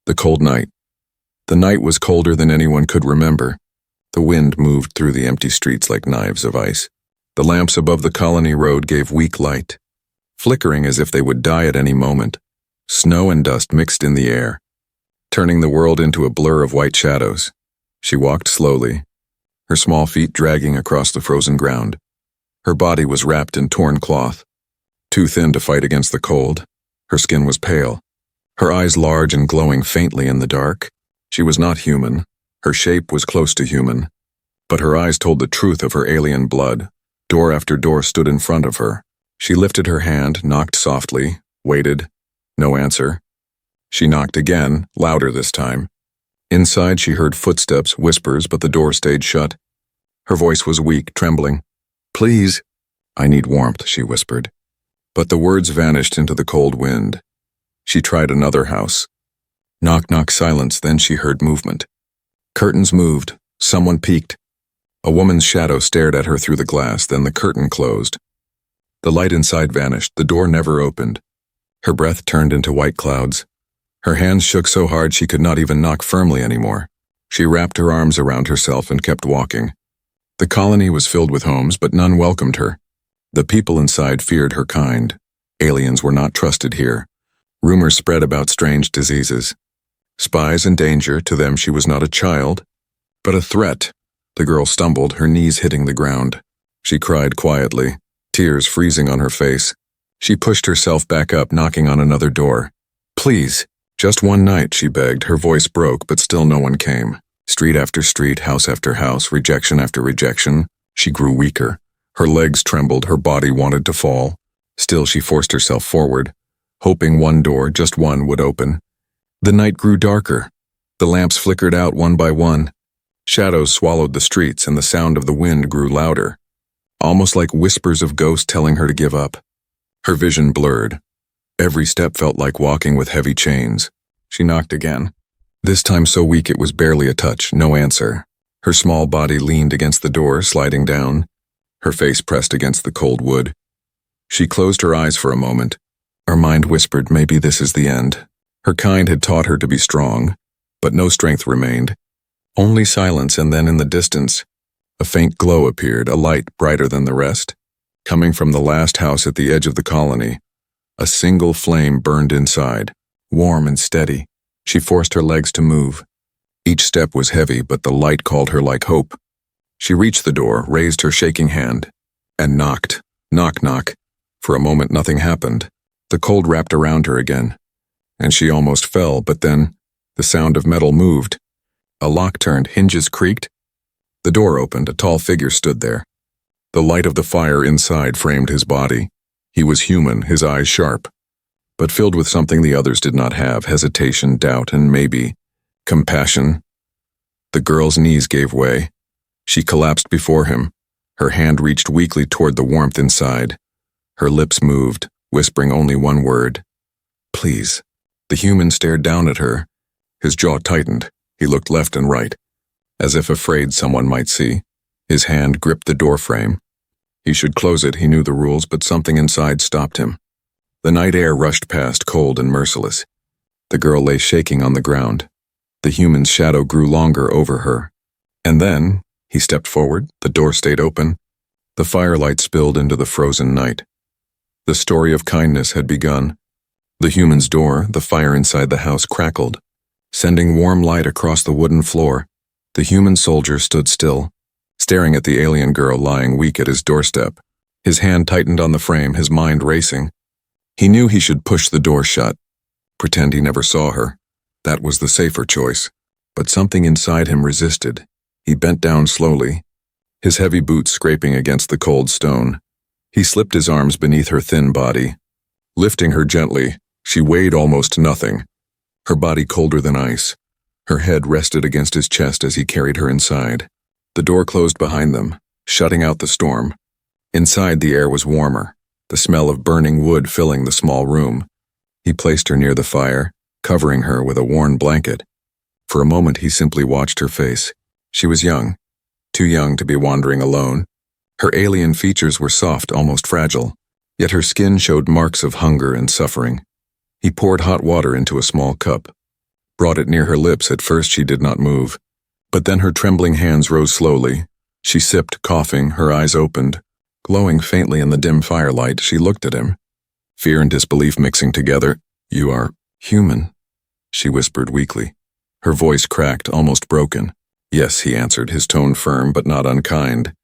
The cold night. The night was colder than anyone could remember. The wind moved through the empty streets like knives of ice. The lamps above the colony road gave weak light, flickering as if they would die at any moment. Snow and dust mixed in the air, turning the world into a blur of white shadows. She walked slowly, her small feet dragging across the frozen ground. Her body was wrapped in torn cloth, too thin to fight against the cold. Her skin was pale, her eyes large and glowing faintly in the dark. She was not human. Her shape was close to human, but her eyes told the truth of her alien blood. Door after door stood in front of her. She lifted her hand, knocked softly, waited. No answer. She knocked again, louder this time. Inside she heard footsteps, whispers, but the door stayed shut. Her voice was weak, trembling. "Please." "I need warmth," she whispered. But the words vanished into the cold wind. She tried another house. Knock, knock, silence, then she heard movement. Curtains moved. Someone peeked. A woman's shadow stared at her through the glass, then the curtain closed. The light inside vanished. The door never opened. Her breath turned into white clouds. Her hands shook so hard she could not even knock firmly anymore. She wrapped her arms around herself and kept walking. The colony was filled with homes, but none welcomed her. The people inside feared her kind. Aliens were not trusted here. Rumors spread about strange diseases. Spies and danger. To them she was not a child, but a threat. The girl stumbled, her knees hitting the ground. She cried quietly, tears freezing on her face. She pushed herself back up, knocking on another door. "Please, just one night," she begged. Her voice broke, but still no one came. Street after street, house after house, rejection after rejection. She grew weaker. Her legs trembled, her body wanted to fall. Still she forced herself forward, hoping one door, just one, would open. The night grew darker. The lamps flickered out one by one. Shadows swallowed the streets, and the sound of the wind grew louder, almost like whispers of ghosts telling her to give up. Her vision blurred. Every step felt like walking with heavy chains. She knocked again, this time so weak it was barely a touch. No answer. Her small body leaned against the door, sliding down, her face pressed against the cold wood. She closed her eyes for a moment. Her mind whispered, maybe this is the end. Her kind had taught her to be strong, but no strength remained. Only silence, and then in the distance, a faint glow appeared, a light brighter than the rest. Coming from the last house at the edge of the colony, a single flame burned inside, warm and steady. She forced her legs to move. Each step was heavy, but the light called her like hope. She reached the door, raised her shaking hand, and knocked. Knock, knock. For a moment nothing happened. The cold wrapped around her again, and she almost fell, but then the sound of metal moved. A lock turned, hinges creaked. The door opened, a tall figure stood there. The light of the fire inside framed his body. He was human, his eyes sharp, but filled with something the others did not have: hesitation, doubt, and maybe compassion. The girl's knees gave way. She collapsed before him. Her hand reached weakly toward the warmth inside. Her lips moved, whispering only one word: "Please." The human stared down at her. His jaw tightened. He looked left and right, as if afraid someone might see. His hand gripped the door frame. He should close it, he knew the rules, but something inside stopped him. The night air rushed past, cold and merciless. The girl lay shaking on the ground. The human's shadow grew longer over her. And then, he stepped forward, the door stayed open. The firelight spilled into the frozen night. The story of kindness had begun. The human's door, the fire inside the house, crackled, sending warm light across the wooden floor. The human soldier stood still, staring at the alien girl lying weak at his doorstep. His hand tightened on the frame, his mind racing. He knew he should push the door shut, pretend he never saw her. That was the safer choice. But something inside him resisted. He bent down slowly, his heavy boots scraping against the cold stone. He slipped his arms beneath her thin body. Lifting her gently, she weighed almost nothing, her body colder than ice. Her head rested against his chest as he carried her inside. The door closed behind them, shutting out the storm. Inside, the air was warmer, the smell of burning wood filling the small room. He placed her near the fire, covering her with a worn blanket. For a moment he simply watched her face. She was young, too young to be wandering alone. Her alien features were soft, almost fragile, yet her skin showed marks of hunger and suffering. He poured hot water into a small cup. brought it near her lips. At first she did not move, but then her trembling hands rose slowly. She sipped, coughing, her eyes opened. Glowing faintly in the dim firelight, she looked at him, fear and disbelief mixing together. "You are human," she whispered weakly. Her voice cracked, almost broken. "Yes," he answered, his tone firm but not unkind.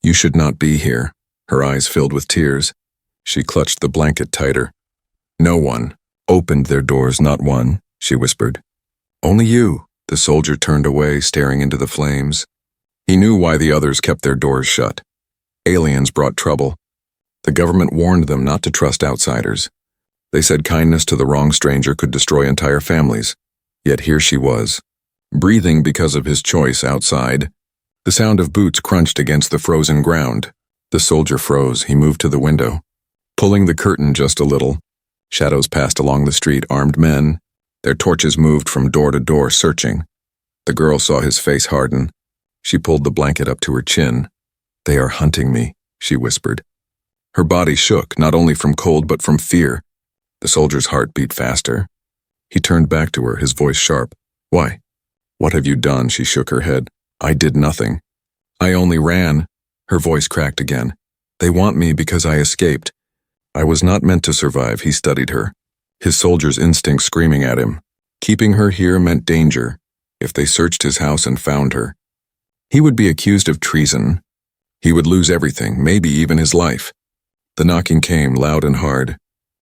"You should not be here." Her eyes filled with tears. She clutched the blanket tighter. "No one opened their doors, not one," she whispered. "Only you." The soldier turned away, staring into the flames. He knew why the others kept their doors shut. Aliens brought trouble. The government warned them not to trust outsiders. They said kindness to the wrong stranger could destroy entire families. Yet here she was, breathing because of his choice outside. The sound of boots crunched against the frozen ground. The soldier froze. He moved to the window, pulling the curtain just a little. Shadows passed along the street, armed men. Their torches moved from door to door, searching. The girl saw his face harden. She pulled the blanket up to her chin. "They are hunting me," she whispered. Her body shook, not only from cold but from fear. The soldier's heart beat faster. He turned back to her, his voice sharp. "Why? What have you done?" She shook her head. "I did nothing. I only ran." Her voice cracked again. "They want me because I escaped. I was not meant to survive." He studied her, his soldier's instinct screaming at him. Keeping her here meant danger. If they searched his house and found her, he would be accused of treason. He would lose everything, maybe even his life. The knocking came, loud and hard.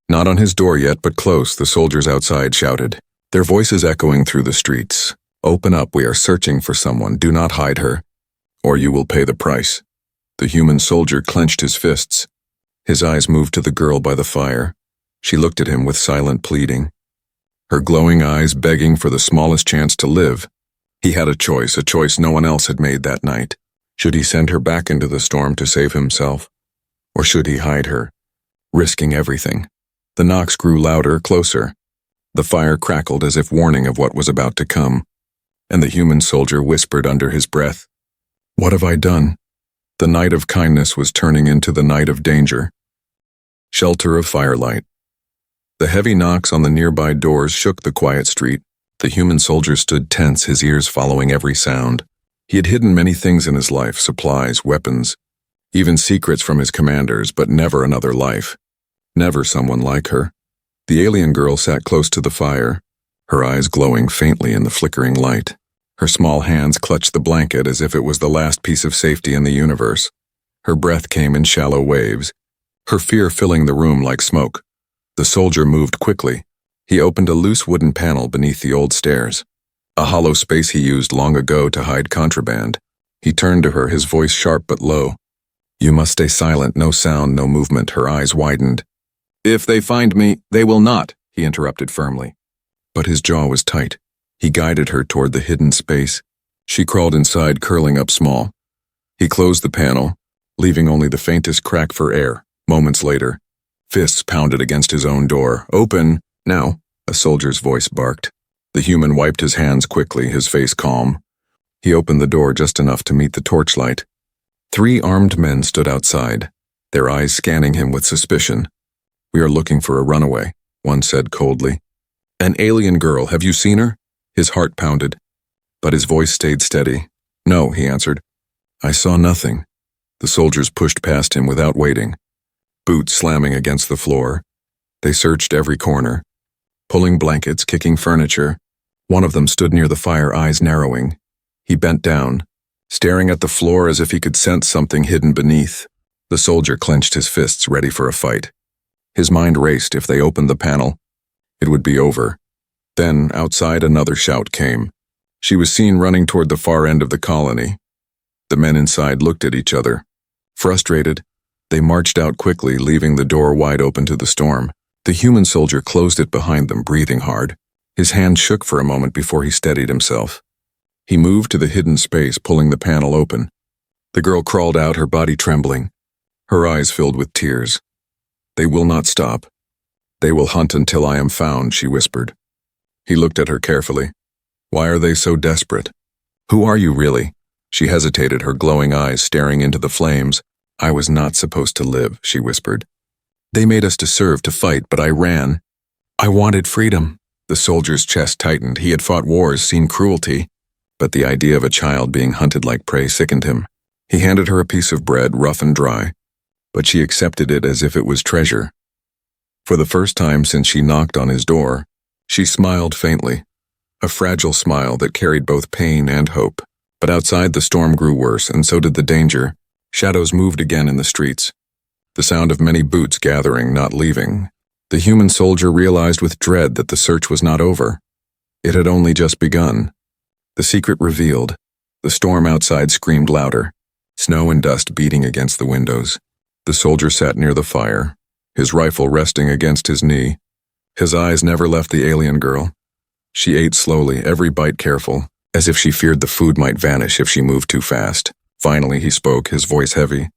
Not on his door yet, but close. The soldiers outside shouted, their voices echoing through the streets. "Open up, we are searching for someone. Do not hide her, or you will pay the price." The human soldier clenched his fists. His eyes moved to the girl by the fire. She looked at him with silent pleading, her glowing eyes begging for the smallest chance to live. He had a choice no one else had made that night. Should he send her back into the storm to save himself? Or should he hide her, risking everything? The knocks grew louder, closer. The fire crackled as if warning of what was about to come. And the human soldier whispered under his breath, "What have I done?" The night of kindness was turning into the night of danger. Shelter of firelight. The heavy knocks on the nearby doors shook the quiet street. The human soldier stood tense, his ears following every sound. He had hidden many things in his life, supplies, weapons, even secrets from his commanders, but never another life. Never someone like her. The alien girl sat close to the fire, her eyes glowing faintly in the flickering light. Her small hands clutched the blanket as if it was the last piece of safety in the universe. Her breath came in shallow waves, her fear filling the room like smoke. The soldier moved quickly. He opened a loose wooden panel beneath the old stairs, a hollow space he used long ago to hide contraband. He turned to her, his voice sharp but low. "You must stay silent, no sound, no movement." Her eyes widened. "If they find me, they will not," he interrupted firmly. But his jaw was tight. He guided her toward the hidden space. She crawled inside, curling up small. He closed the panel, leaving only the faintest crack for air. Moments later, fists pounded against his own door. "Open, now," a soldier's voice barked. The human wiped his hands quickly, his face calm. He opened the door just enough to meet the torchlight. 3 armed men stood outside, their eyes scanning him with suspicion. "We are looking for a runaway," one said coldly. "An alien girl, have you seen her?" His heart pounded, but his voice stayed steady. "No," he answered. "I saw nothing." The soldiers pushed past him without waiting, boots slamming against the floor. They searched every corner, pulling blankets, kicking furniture. One of them stood near the fire, eyes narrowing. He bent down, staring at the floor as if he could sense something hidden beneath. The soldier clenched his fists, ready for a fight. His mind raced. If they opened the panel, it would be over. Then, outside, another shout came. She was seen running toward the far end of the colony. The men inside looked at each other. Frustrated, they marched out quickly, leaving the door wide open to the storm. The human soldier closed it behind them, breathing hard. His hand shook for a moment before he steadied himself. He moved to the hidden space, pulling the panel open. The girl crawled out, her body trembling, her eyes filled with tears. "They will not stop. They will hunt until I am found," she whispered. He looked at her carefully. "Why are they so desperate? Who are you really?" She hesitated, her glowing eyes staring into the flames. "I was not supposed to live," she whispered. "They made us to serve, to fight, but I ran. I wanted freedom." The soldier's chest tightened. He had fought wars, seen cruelty, but the idea of a child being hunted like prey sickened him. He handed her a piece of bread, rough and dry, but she accepted it as if it was treasure. For the first time since she knocked on his door, she smiled faintly, a fragile smile that carried both pain and hope. But outside the storm grew worse, and so did the danger. Shadows moved again in the streets. The sound of many boots gathering, not leaving. The human soldier realized with dread that the search was not over. It had only just begun. The secret revealed. The storm outside screamed louder, snow and dust beating against the windows. The soldier sat near the fire, his rifle resting against his knee. His eyes never left the alien girl. She ate slowly, every bite careful, as if she feared the food might vanish if she moved too fast. Finally he spoke, his voice heavy.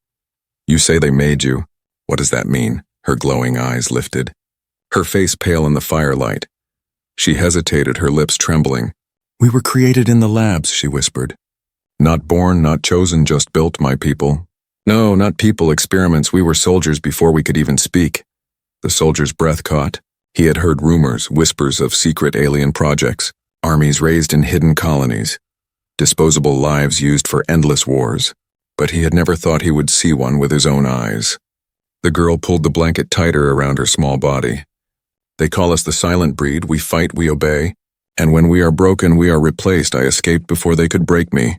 "You say they made you. What does that mean?" Her glowing eyes lifted, her face pale in the firelight. She hesitated, her lips trembling. "We were created in the labs," she whispered. "Not born, not chosen, just built, my people." "No, not people, experiments. We were soldiers before we could even speak." The soldier's breath caught. He had heard rumors, whispers of secret alien projects, armies raised in hidden colonies, disposable lives used for endless wars, but he had never thought he would see one with his own eyes. The girl pulled the blanket tighter around her small body. "They call us the silent breed. We fight, we obey, and when we are broken, we are replaced. I escaped before they could break me."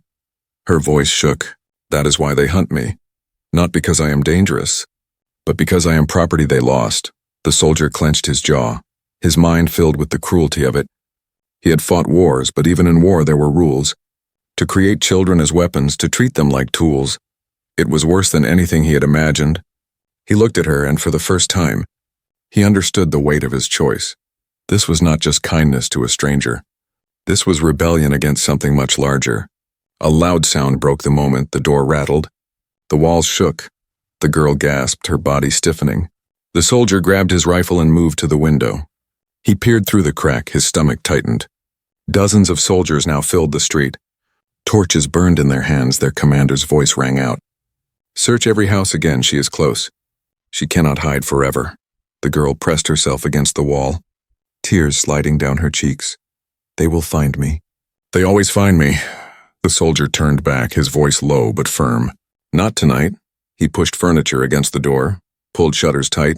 Her voice shook. "That is why they hunt me. Not because I am dangerous, but because I am property they lost." The soldier clenched his jaw, his mind filled with the cruelty of it. He had fought wars, but even in war there were rules. To create children as weapons, to treat them like tools. It was worse than anything he had imagined. He looked at her, and for the first time, he understood the weight of his choice. This was not just kindness to a stranger. This was rebellion against something much larger. A loud sound broke the moment. The door rattled. The walls shook. The girl gasped, her body stiffening. The soldier grabbed his rifle and moved to the window. He peered through the crack, his stomach tightened. Dozens of soldiers now filled the street. Torches burned in their hands, their commander's voice rang out. "Search every house again, she is close. She cannot hide forever." The girl pressed herself against the wall, tears sliding down her cheeks. "They will find me." "They always find me." The soldier turned back, his voice low but firm. "Not tonight." He pushed furniture against the door, pulled shutters tight.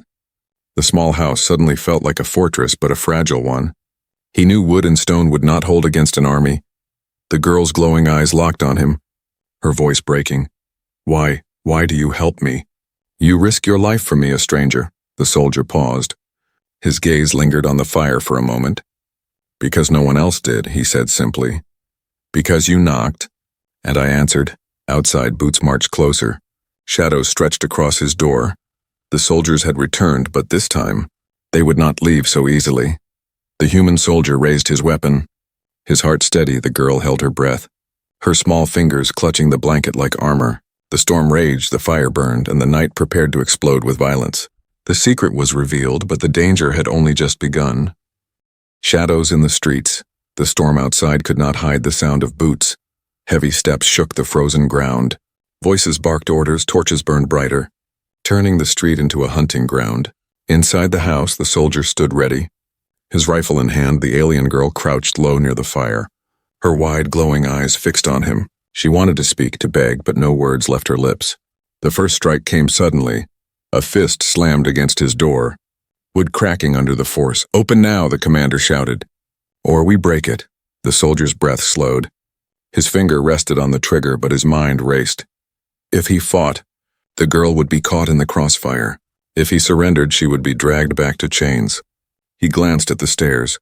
The small house suddenly felt like a fortress, but a fragile one. He knew wood and stone would not hold against an army. The girl's glowing eyes locked on him, her voice breaking. Why do you help me? You risk your life for me, a stranger." The soldier paused. His gaze lingered on the fire for a moment. "Because no one else did," he said simply. "Because you knocked, and I answered." Outside, boots marched closer. Shadows stretched across his door. The soldiers had returned, but this time, they would not leave so easily. The human soldier raised his weapon. His heart steady, the girl held her breath, her small fingers clutching the blanket like armor. The storm raged, the fire burned, and the night prepared to explode with violence. The secret was revealed, but the danger had only just begun. Shadows in the streets. The storm outside could not hide the sound of boots. Heavy steps shook the frozen ground. Voices barked orders, torches burned brighter, turning the street into a hunting ground. Inside the house, the soldier stood ready. His rifle in hand, the alien girl crouched low near the fire, her wide, glowing eyes fixed on him. She wanted to speak, to beg, but no words left her lips. The first strike came suddenly. A fist slammed against his door, wood cracking under the force. "Open now," the commander shouted. "Or we break it." The soldier's breath slowed. His finger rested on the trigger, but his mind raced. If he fought, the girl would be caught in the crossfire. If he surrendered, she would be dragged back to chains. He glanced at the stairs.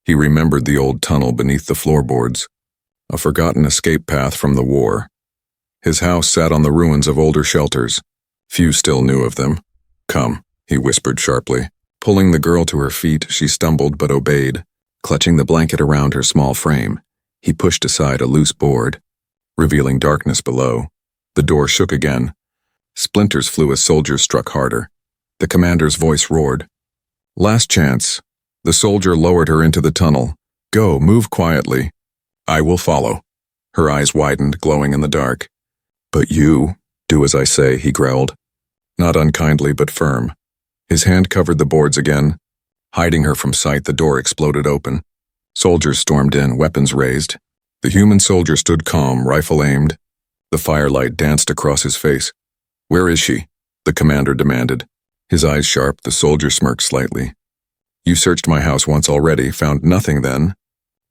He remembered the old tunnel beneath the floorboards, a forgotten escape path from the war. His house sat on the ruins of older shelters. Few still knew of them. "Come," he whispered sharply. Pulling the girl to her feet, she stumbled but obeyed. Clutching the blanket around her small frame, he pushed aside a loose board, revealing darkness below. The door shook again. Splinters flew as soldiers struck harder. The commander's voice roared. "Last chance." The soldier lowered her into the tunnel. "Go, move quietly. I will follow." Her eyes widened, glowing in the dark. "But you, do as I say," he growled. Not unkindly, but firm. His hand covered the boards again. Hiding her from sight, the door exploded open. Soldiers stormed in, weapons raised. The human soldier stood calm, rifle aimed. The firelight danced across his face. "Where is she?" the commander demanded. His eyes sharp, the soldier smirked slightly. "You searched my house once already, found nothing then.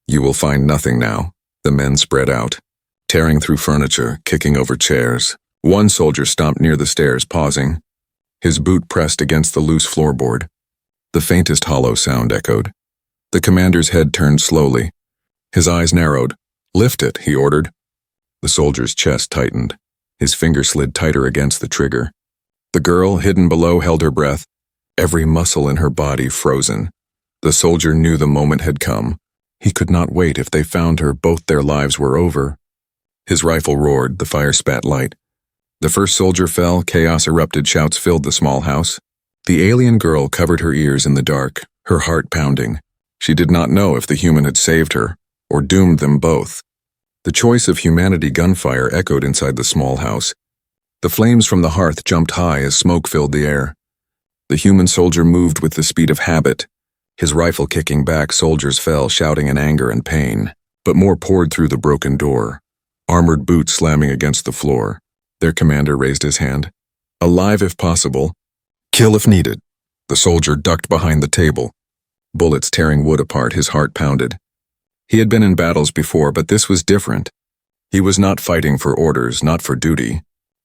You will find nothing now." The men spread out, tearing through furniture, kicking over chairs. One soldier stomped near the stairs, pausing. His boot pressed against the loose floorboard. The faintest hollow sound echoed. The commander's head turned slowly. His eyes narrowed. "Lift it," he ordered. The soldier's chest tightened. His finger slid tighter against the trigger. The girl, hidden below, held her breath, every muscle in her body frozen. The soldier knew the moment had come. He could not wait. If they found her, both their lives were over. His rifle roared, the fire spat light. The first soldier fell, chaos erupted, shouts filled the small house. The alien girl covered her ears in the dark, her heart pounding. She did not know if the human had saved her, or doomed them both. The choice of humanity gunfire echoed inside the small house. The flames from the hearth jumped high as smoke filled the air. The human soldier moved with the speed of habit. His rifle kicking back, soldiers fell, shouting in anger and pain. But more poured through the broken door, armored boots slamming against the floor. Their commander raised his hand. "Alive if possible. Kill if needed." The soldier ducked behind the table. Bullets tearing wood apart, his heart pounded. He had been in battles before, but this was different. He was not fighting for orders, not for duty.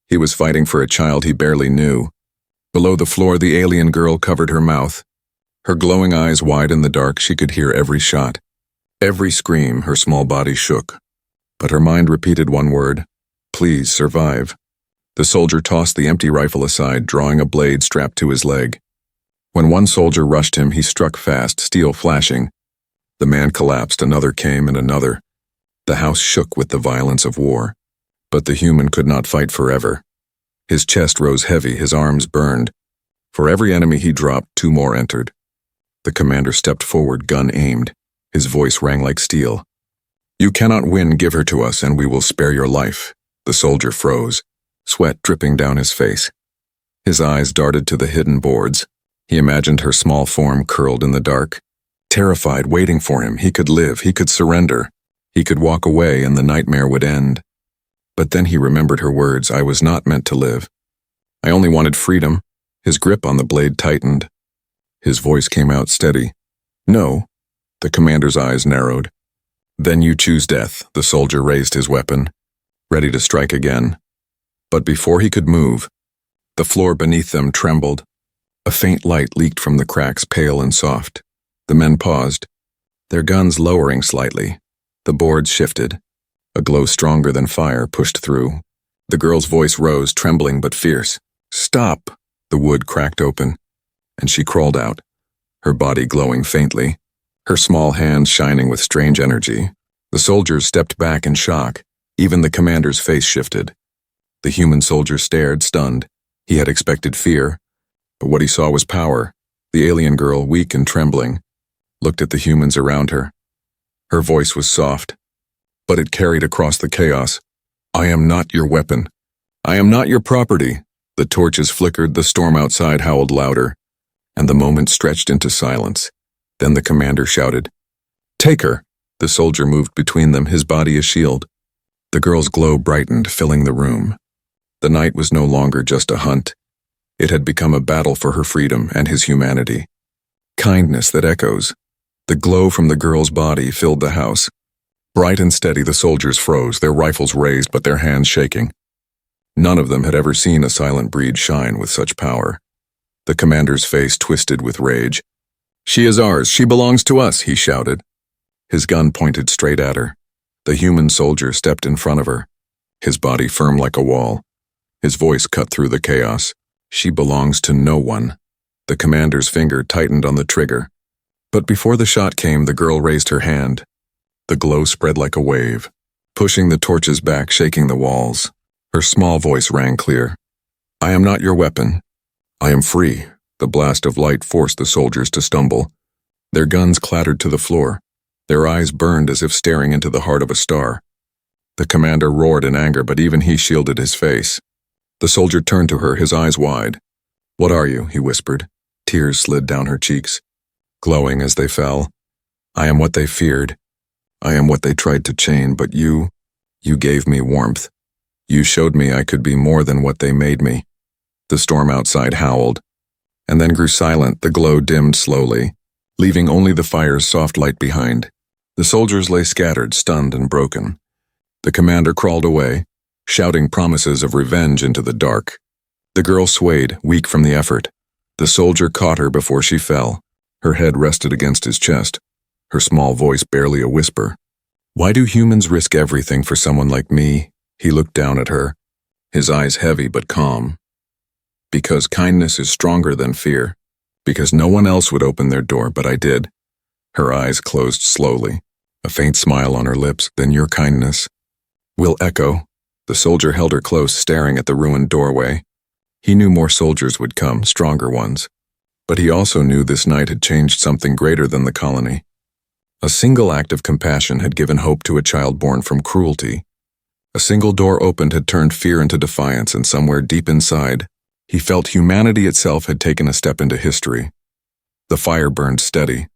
He was fighting for a child he barely knew. Below the floor, the alien girl covered her mouth. Her glowing eyes wide in the dark, she could hear every shot. Every scream, her small body shook. But her mind repeated one word: "Please survive." The soldier tossed the empty rifle aside, drawing a blade strapped to his leg. When one soldier rushed him, he struck fast, steel flashing. The man collapsed, another came, and another. The house shook with the violence of war. But the human could not fight forever. His chest rose heavy, his arms burned. For every enemy he dropped, two more entered. The commander stepped forward, gun aimed. His voice rang like steel. "You cannot win, give her to us, and we will spare your life." The soldier froze, sweat dripping down his face. His eyes darted to the hidden boards. He imagined her small form curled in the dark. Terrified, waiting for him, he could live, he could surrender. He could walk away and the nightmare would end. But then he remembered her words, "I was not meant to live. I only wanted freedom." His grip on the blade tightened. His voice came out steady. "No." The commander's eyes narrowed. "Then you choose death." The soldier raised his weapon, ready to strike again. But before he could move, the floor beneath them trembled. A faint light leaked from the cracks, pale and soft. The men paused, their guns lowering slightly. The boards shifted. A glow stronger than fire pushed through. The girl's voice rose, trembling but fierce. "Stop!" The wood cracked open, and she crawled out, her body glowing faintly, her small hands shining with strange energy. The soldiers stepped back in shock. Even the commander's face shifted. The human soldier stared, stunned. He had expected fear, but what he saw was power. The alien girl, weak and trembling, looked at the humans around her. Her voice was soft, but it carried across the chaos. "I am not your weapon. I am not your property." The torches flickered, the storm outside howled louder, and the moment stretched into silence. Then the commander shouted, "Take her!" The soldier moved between them, his body a shield. The girl's glow brightened, filling the room. The night was no longer just a hunt. It had become a battle for her freedom and his humanity. Kindness that echoes. The glow from the girl's body filled the house. Bright and steady, the soldiers froze, their rifles raised but their hands shaking. None of them had ever seen a silent breed shine with such power. The commander's face twisted with rage. "She is ours, she belongs to us," he shouted. His gun pointed straight at her. The human soldier stepped in front of her, his body firm like a wall. His voice cut through the chaos. "She belongs to no one." The commander's finger tightened on the trigger. But before the shot came, the girl raised her hand. The glow spread like a wave, pushing the torches back, shaking the walls. Her small voice rang clear. "I am not your weapon. I am free." The blast of light forced the soldiers to stumble. Their guns clattered to the floor. Their eyes burned as if staring into the heart of a star. The commander roared in anger, but even he shielded his face. The soldier turned to her, his eyes wide. "What are you?" he whispered. Tears slid down her cheeks. glowing as they fell. I am what they feared. I am what they tried to chain, but you gave me warmth. You showed me I could be more than what they made me. The storm outside howled, and then grew silent. The glow dimmed slowly, leaving only the fire's soft light behind. The soldiers lay scattered, stunned and broken. The commander crawled away, shouting promises of revenge into the dark. The girl swayed, weak from the effort. The soldier caught her before she fell. Her head rested against his chest, her small voice barely a whisper. Why do humans risk everything for someone like me? He looked down at her, his eyes heavy but calm. Because kindness is stronger than fear. Because no one else would open their door, but I did. Her eyes closed slowly, a faint smile on her lips. Then your kindness will echo. The soldier held her close, staring at the ruined doorway. He knew more soldiers would come, stronger ones. But he also knew this night had changed something greater than the colony. A single act of compassion had given hope to a child born from cruelty. A single door opened had turned fear into defiance, and somewhere deep inside, he felt humanity itself had taken a step into history. The fire burned steady.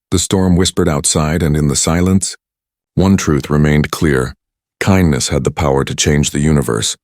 The storm whispered outside, and in the silence, one truth remained clear. Kindness had the power to change the universe.